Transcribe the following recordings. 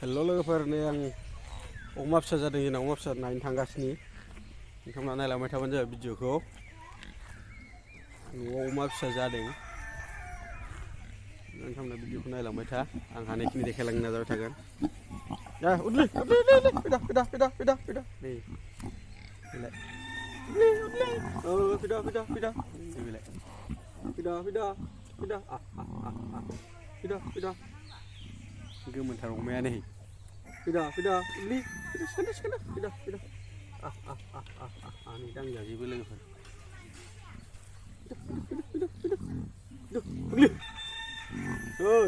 हेल' लोगोफोर नै आं अमा फिसा जादों जोंना अमा फिसा नायनो थांगासिनो नोंथांमोना नायलांबाय थाबानो जाबाय भिडिअखौ न'आव अमा फिसा जादों नोंथांमोना भिडिअखौ नायलांबाय था आं हानायखिनि देखायलांनो नाजाबाय थागोन जा उदलै फैदा नै फैलाय फैदा फैदा गोमोनथार अमाया नै फैदा उदलै सिखारदो फैदा नै दांजाजोबो लोगोफोर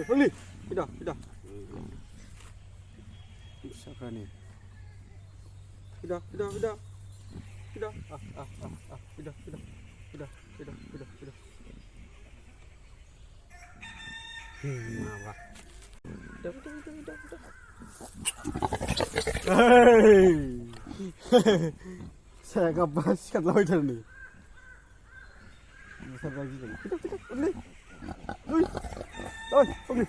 फाग्लि फैदा फिसाफ्रा नै फैदा माबा saya kapas kat lawan macam ni. Besar lagi kan. Udah. Oi, pergi.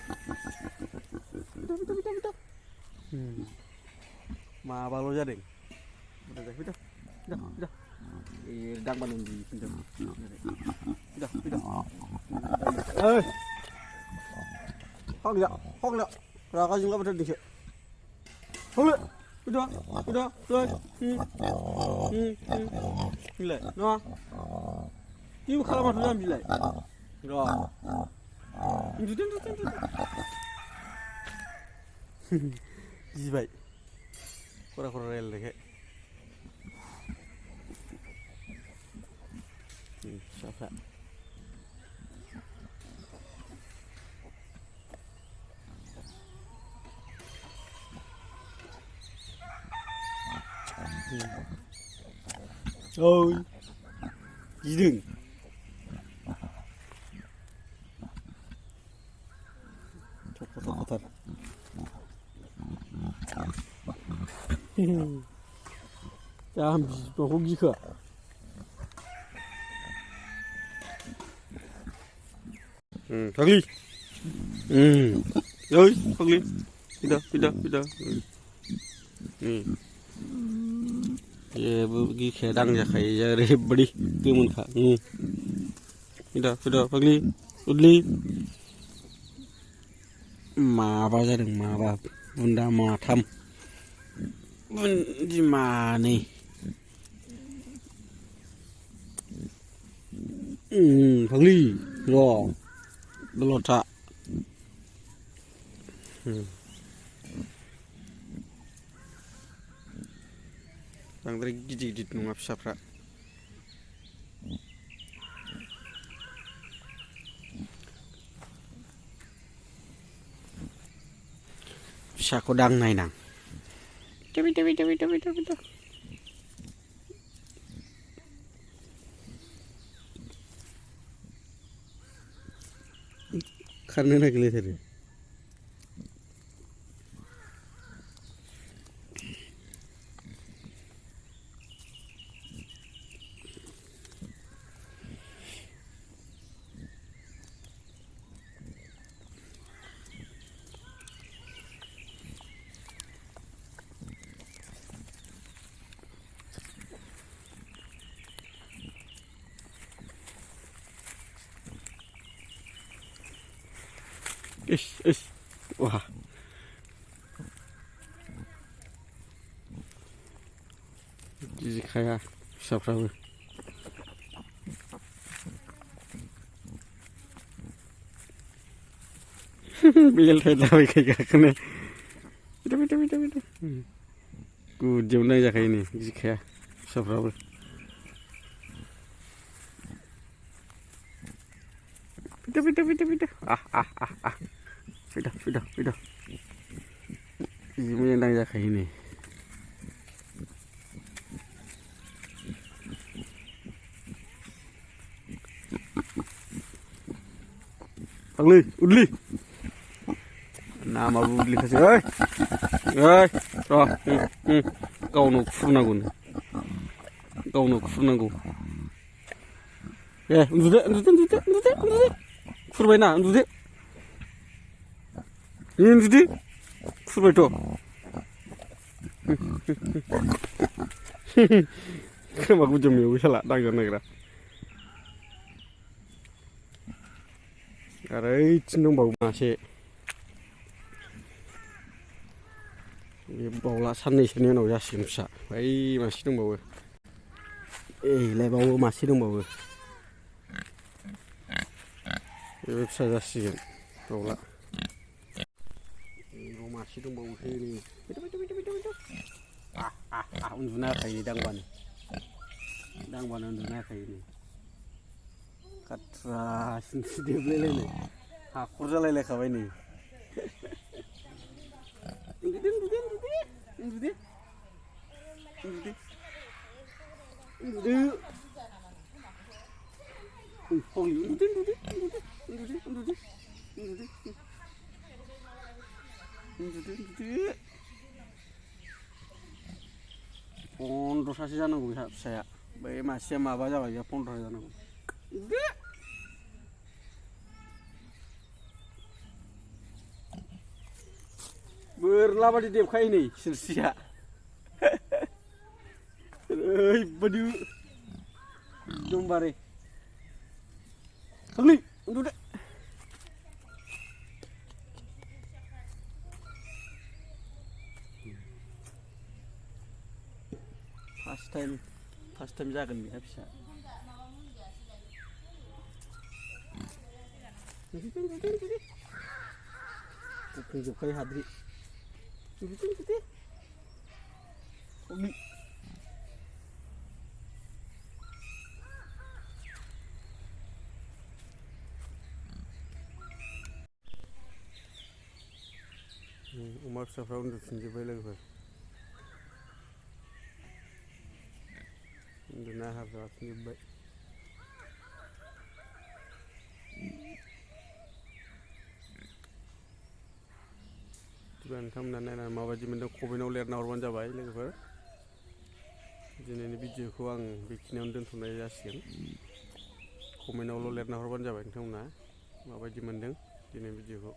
Kita. Ma baru jadi. Udah. Dang banun di pinjam. Udah. Hong ya. Raka juga betul di sini. Hong. Udah. Bilai. No. Ibu kalau masuk dalam bilai. Udah. Judin. Jibai. Kora rel deh. Siapa? Ôi gì đừng thật làm gì mà không gì cả thằng Ly ơi thằng Ly đi đâu ये बगी खेदांग जाखाय जरे बड़ी गोमोन खा फैदा फाग्लि उदलि माबा जादों माबा बुन्दा माथाम बुन्दि मानै फाग्लि र' दल'था बांद्राय गिदिर नङा फिसाफ्रा फिसाखौ दांनायनां खारनो नागिरलायथारो Ish. Wah. Jadi kayak siapa? Biar saya tahu kayak kena. Itu. Ku jauh aja kayak ini. Jadi kayak siapa? Pindah. Pindah. Ini yang dah kayak ini. Pagli, udli. Nama udli kasih. Roh. Kau nuk funagun. Furbaina, undi. फुरबायथ' खोमा गुदुं मेवो साला दांनो नागिरा आरो ओइथिं दंबावो मासे बे बावला साननैसोनि उनाव जासिगोन फिसा बै मासे दंबावो एलाय मासे दंबावो बेबो फिसा जासिगोन बावला मासे दंबावोसै उन्दुना होखायो दांबानो उन्दुना होखायो नै खाथ्रा सिनस्रि देबलायलायनाय हाखर जालायलायखाबाय नै फन्द्र'थासो जानांगौ फिसाया बै मासेया माबा जाबाय बे 15 जानांगौ बोरला बादि देबखायो नै सिनस्रिया ओरैबादि एकदमबारे थांलै उन्दुदो फार्स्ट टाइम जागोन बेहा फिसा गुफुंजोबखायो हाद्रि अमा फिसाफ्रा उन्दुफिनजोब्बाय लोगोफोर उन्दुना हाबजाफिनजोब्बाय नोंथांमोना नायनानै माबायदि मोन्दों कमेन्टआव लिरना हरबानो जाबाय लोगोफोर दिनैनि भिडिअखौ आं बेखिनियावनो दोनथ'नाय जासिगोन कमेन्टआवल' लिरना हरबानो जाबाय नोंथांमोना माबायदि मोन्दों दिनैनि भिडिअखौ